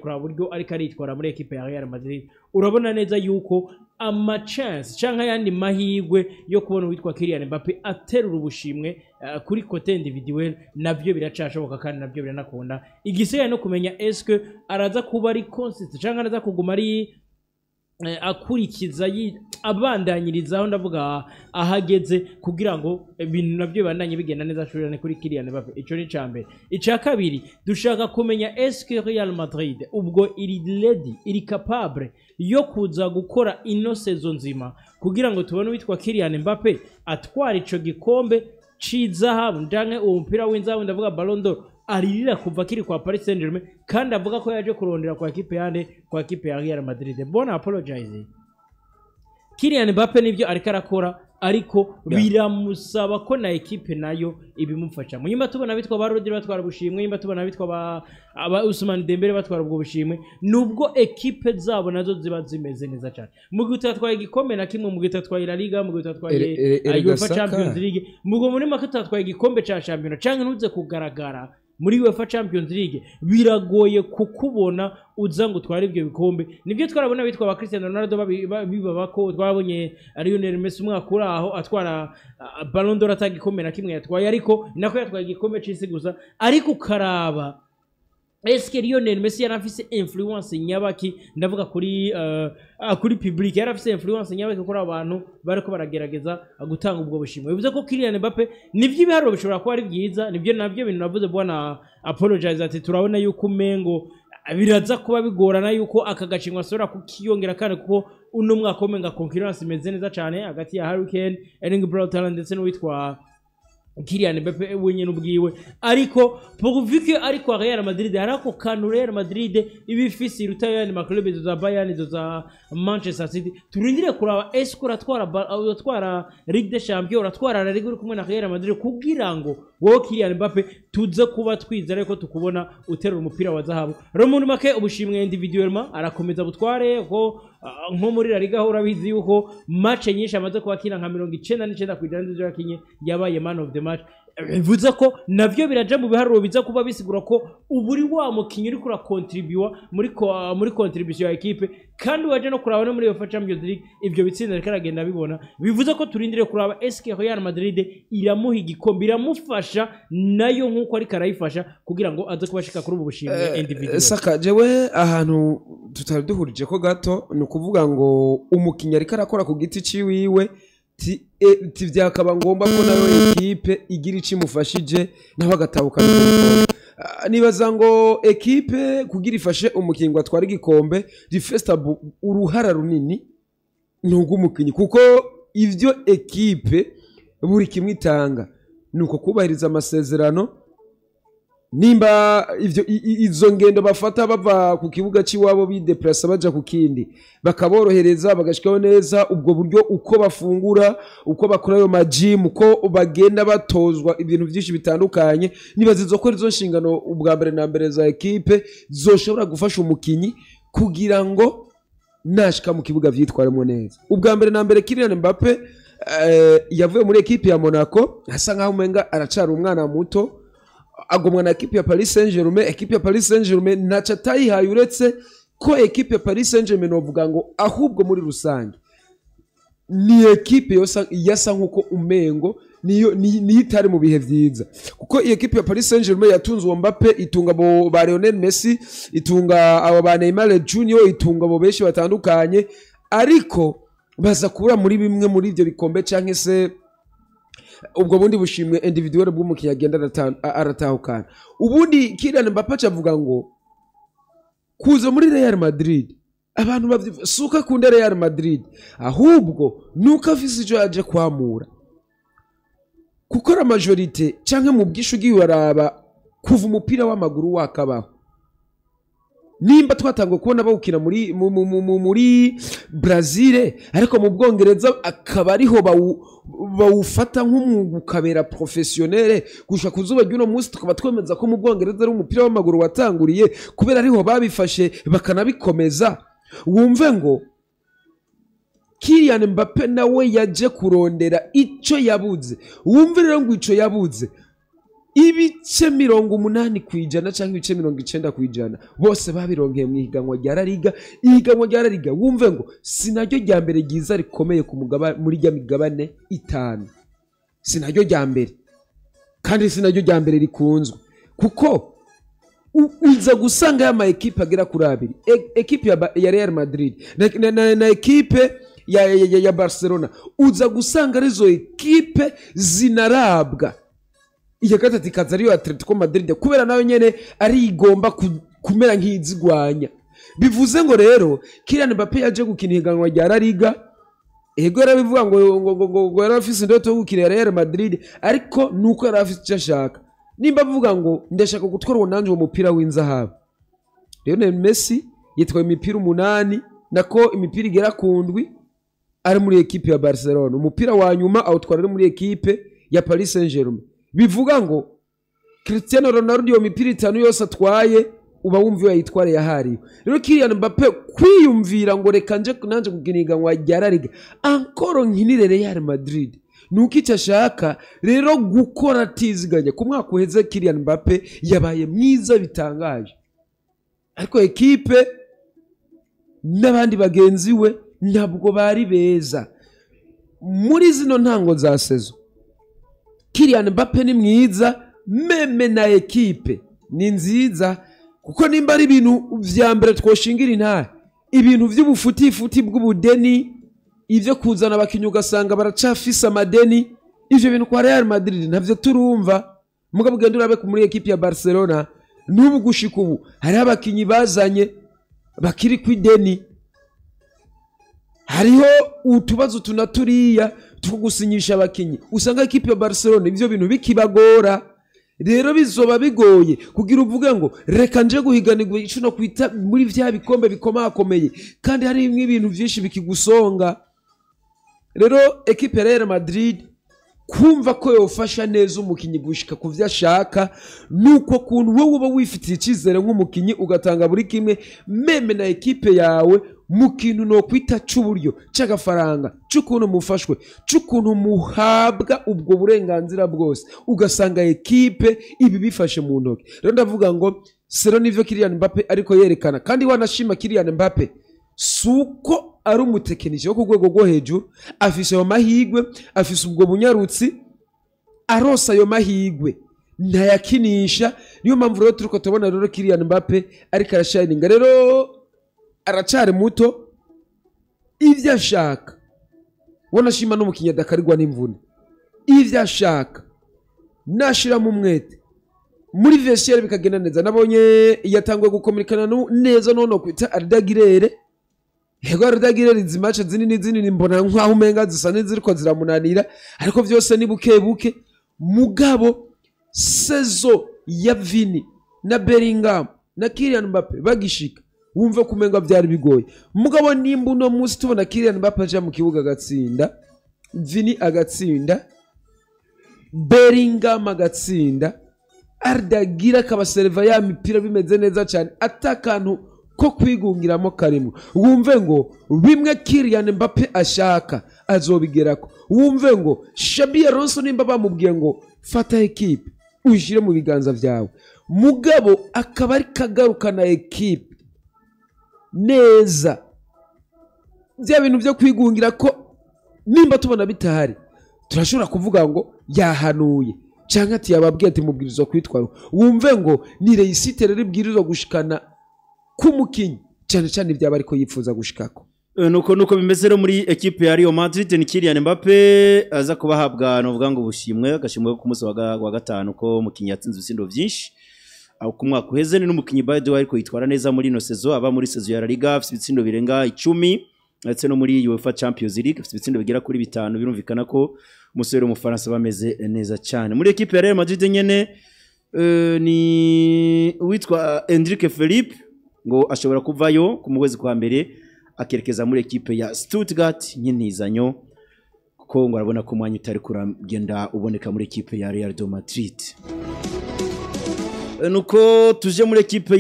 kuraba buryo ariko aritwara muri equipe ya Real Madrid urabona neza yuko ama chance canka yandi mahigwe yo kubona witwa Kylian Mbappe aterura ubushimwe kuri côté individuel navyo biracashoboka kandi navyo biranakunda igiseye no kumenya est-ce araza kuba ari consistent canka araza kuguma ari akurikiza abandanyirizaho ndavuga ahageze kugira ngo ibintu navyo bandanye bigenda neza shurane kuri Kylian Mbappe ico ni cambe ica kabiri dushaka kumenya est-ce Real Madrid ubwo iri ready iri capable yo kuza gukora ino saison nzima kugira ngo tubone witwa Kylian Mbappe atwara ico gikombe cizahabu ndange uwo mupira w'inzabu ndavuga Ballon d'Or aririra kuva kiri kwa Paris Saint-Germain kandi avuga ko yaje kurondera kwa equipe ya Real Madrid. Bon apologize. Kylian Mbappe nivyo ariko arakora ariko biramusaba ko na equipe nayo ibimufasha. Munyuma tubona bitwa ba Rodri batwara bushimwe, nyuma tubona bitwa ba Ousmane Dembele batwara ubwo bushimwe. Nubwo equipe zabo nazo ziba zimeze neza cyane. Mu gihe twatwaye igikombe na kimwe, mu gihe twatwaye La Liga, mu gihe twatwaye UEFA Champions League, mu gihe muri make twatwaye igikombe ca Champions canke ntuze kugaragara muri UEFA Champions League biragoye kukubona uza ngo tware ibyo bikombe. Nibyo twarabona bitwa ba Cristiano Ronaldo bibabako twabonye Lionel Messi umwaka aho atwara Ballon d'Or atagikombe na kimwe yatwaye ariko nako yatwaye igikombe cy'isi gusa ariko ukaraba eske Lionel Messi yarafise influence nyabaki ndavuga kuri public yarafise influence nyabaki kuri abantu bariko baragerageza gutanga ubwo bushimwe. Bivuze ko Kylian Mbappe nivyo ibiharo bishobora kuba ari byiza nivyo navyo bintu navuze bwana apologize ati turabona yuko umengo biraza kuba bigorana yuko akagashimwa asora kukiyongera kandi kuko uno mwaka omenga concurrence imeze neza cyane hagati ya Harry Kane, Erling Braut Haaland ndetse n'uwitwa Kylian Mbappe wenyine ubwiwe ariko pourvu que ariko Real Madrid harako kanu Real Madrid ibifisi rutayani maklube za Bayern za Manchester City turindire kuraba esko ratwara Ligue des Champions ratwara La Liga uri kumwe na Real Madrid kugira ngo wowe Kylian Mbappe tuze kuba twizera ko tukubona uterura umupira wa zahabu. Romunu make ubushimwe individuellement arakomeza butware ko nko muri La Liga urabizi yuko match nyinshi amaze kubakina nka 99% kwijana zo yakinye yabaye man of the match. Bivuze ko navyo biraje mu biharuro biza kuba bisigura ko uburi wa mukinyi uri kura contribute muri contribution ya equipe kandi waje no kurabana muri UEFA Champions League ivyo bitsinda rikaragenda bibona. Bivuze ko turindire kuraba eske Real Madrid iramuha igikombe iramufasha nayo nkuko ari karayifasha kugira ngo aze kubashika kuri ubu bushimwe individual. Saka jewe ahantu tutari duhurije ko gato no kuvuga ngo umukinyi ari karakora ku giti ciwiwe ti byakaba ngomba ko nayo equipe igira icimufashije naho agatahukana nibaza ngo equipe kugira ifashe umukinyi atwara igikombe rifesta uruhara runini ntugo umukinyi kuko ivyo equipe buri kimwe itanga nuko kubahiriza amasezerano nimba ivyo izo ngendo bafata bava ku kibuga ciwabo bideplace baja ku kindi bakaborohereza bagashikaho neza ubwo buryo uko bafungura uko bakora yo majim uko bagenda batozwa ibintu byinshi bitandukanye niba zizokora izo nshingano ubwa mbere na mbere za equipe zoshobora gufasha umukinyi kugira ngo nashika mu kibuga vyitwaremo neza. Ubwa mbere na mbere Kylian Mbappe yavuye muri equipe ya Monaco asa nkaho umenga aracara umwana muto agomwa na equipe ya Paris Saint-Germain. Equipe ya Paris Saint-Germain naca tayihaye uretse ko equipe ya Paris Saint-Germain novuga ngo ahubwo muri rusange ni equipe yasa nkuko umengo niyo itari mu bihe vyiza kuko iyo equipe ya Paris Saint-Germain yatunze uwo Mbappe itunga bo ba Lionel Messi itunga abo ba Neymar Junior itunga bo benshi batandukanye ariko baza kubura muri bimwe muri ivyo bikombe canke se ubwo bundi bushimwe individual bw'umukinnyi agenda aratahukana. Ubundi Kylian Mbappe avuga ngo kuza muri Real Madrid abantu suka kunda Real Madrid ahubwo nuko afise ijo yaje kwamura kukora majorite canke mu bwishu giwaraba kuva umupira w'amaguru wakabaho nimba twatangwa kubona bawukina muri Brazil ariko mu Bwongereza akaba ariho bawufata nk'umwuga ukabera professionnel gusha kuzuba ry'uno munsi tukaba twemeza ko mu Bwongereza ari umupira w'amaguru watanguriye kubera ariho babifashe bakanabikomeza. Wumve ngo Kylian Mbappe nawe yaje kurondera ico yabuze. Wumve rero ngo ico yabuze ibice 80% cyangwa ibice 90% bose babironkeye mu higanwa rya La Liga. Ihiganwa rya La Liga wumve ngo sinaryo rya mbere giza rikomeye ku mugaba muri rya migabane 5, sinaryo rya mbere kandi sinaryo rya mbere rikunzwe, kuko uza gusanga ya ma equipe agera kuri abiri, equipe ya Real Madrid na equipe ya Barcelona, uza gusanga arizo equipe zinarabwa. Iya gatatu ikaza ariyo Atletico Madrid kubera nayo nyene ari igomba kumera nk'izigwanya. Bivuze ngo rero Kylian Mbappé yaje gukina higanwa rya La Liga, ego yarabivuga ngo yarafise indoto yo gukina Real Madrid, ariko nuko yarafise icyo ashaka. Nimba avuga ngo ndashaka gutwara ubunanje mu mupira w'inzahabu, Lionel Messi yitwaye imipira 8 nako imipira igera ku ndwi ari muri equipe ya Barcelona, umupira wa nyuma awutwara ari muri equipe ya Paris Saint-Germain. Bivuga ngo Cristiano Ronaldo yo mipira 5 yose atwaye uba wumva yayitware yahari. Rero Kylian Mbappé kwiyumvira ngo reka nje nanje kuginiganwa rya La Liga encore nkinire Real Madrid, nuko icyo ashaka rero gukora tiziganya. Ku mwaka uheze Kylian Mbappé yabaye mwiza bitangaje, ariko equipe n'abandi bagenzi we ntabwo bari beza. Muri zino ntango za sezo Kylian Mbappé ni mwiza, meme na equipe ni nziza, kuko nimba ari ibintu vya mbere twoshingira intare, ibintu vy'ubufuti bw'ubudeni, ivyo kuzana abakinyi ugasanga baracafisa amadeni, ivyo bintu kwa Real Madrid ntavyo turumva. Mugabo genda urabe muri equipe ya Barcelona n'ubu gushika ubu hari abakinyi bazanye bakiri kwideni, hariho utubazo tunaturiya two gusinyisha abakinyi, usanga equipe ya Barcelona ivyo bintu bikibagora. Rero bizoba bigoye kugira uvuge ngo reka nje guhiganirwa ico no kwita muri vya bikombe bikomakomeye kandi hari ibintu byinshi bikigusonga. Rero equipe ya Real Madrid kumva ko yofasha neza umukinyi gushika ku vya shaka, nuko kuntu wowe uba wifitiye ikizere nk'umukinyi ugatanga buri kimwe, meme na equipe yawe mu kintu no kwita cy'uburyo cy'agafaranga, cy'ukuntu mufashwe, cy'ukuntu muhabwa ubwo burenganzira bwose, ugasanga equipe ibi bifashe mu ntoki. Rero ndavuga ngo sero nivyo Kylian Mbappé ariko yerekana, kandi wanashima Kylian Mbappé suko ari umutekinisi wo ku rwego rwo hejuru, afise ayo mahigwe, afise ubwo bunyarutsi, arosa ayo mahigwe ntayakinisha. Niyo mpamvu rero turiko tubona rero Kylian Mbappé ariko arashininga. Rero aracari muto, ivyo ashaka wanashima n'umukinyi adakarirwa n'imvune, ivyo ashaka nashira mu mwete muri vestiaire bikagenda neza. Nabonye yatanguye gukominikana neza nono kwita Ardagirere. Hego Ardagirere izi match zinini mbona nk'aho umenga zisa n'iziriko ziramunanira, ariko vyose ni buke. Mugabo sezo ya Vini na Bellingham na Kylian Mbappé bagishika wumve kumenga byari bigoye. Mugabo nimba uno munsi tubona Kylian Mbappé aja mu kibuga agatsinda, Vini agatsinda, Bellingham agatsinda, Ardagira kabaserva ya mipira bimeze neza cyane, atakantu ko kwigungiramo karimo, wumve ngo bimwe Kylian Mbappé ashaka azobigerako. Wumve ngo Xabi Alonso nimba bamubwiye ngo fata equipe ushire mu biganza vyawe, mugabo akaba ari kagarukana equipe neza, bya bintu byo kwigungira ko nimba tubona bitahari turashobora kuvuga ngo yahanuye cyangwa ati yababwiye ati mubwirizo kwitwara. Wumve ngo ni reisite rero ibwirizo gushikana kumukinyi cyane cyane ibyaba ariko yifuza gushikako. nuko bimeze rero muri equipe ya Real Madrid. Ni Kylian Mbappé aza kubahabwa novuga ngo bushimwe, agashimwe ku munsi wa gatanu ko mukinyi yatsinze ibisindo byinshi. Aho ku mwaka uheze ni n'umukinyi by the way ariko yitwara neza muri no sezo, aba muri sezo ya La Liga afite ibitsindo birenga 10, ndetse no muri UEFA Champions League afite ibitsindo bigera kuri 5. Birumvikana ko umusore w'umufaransa bameze neza cyane. Muri equipe ya Real Madrid nyene ni witwa Endrick Philippe ngo ashobora kuvayo ku mwezi kwa mbere akerekeza muri equipe ya Stuttgart nyinizanyo, kuko ngo arabona ko mwanya utari kuragenda uboneka muri equipe ya Real Madrid. Nuko tuje muri equipe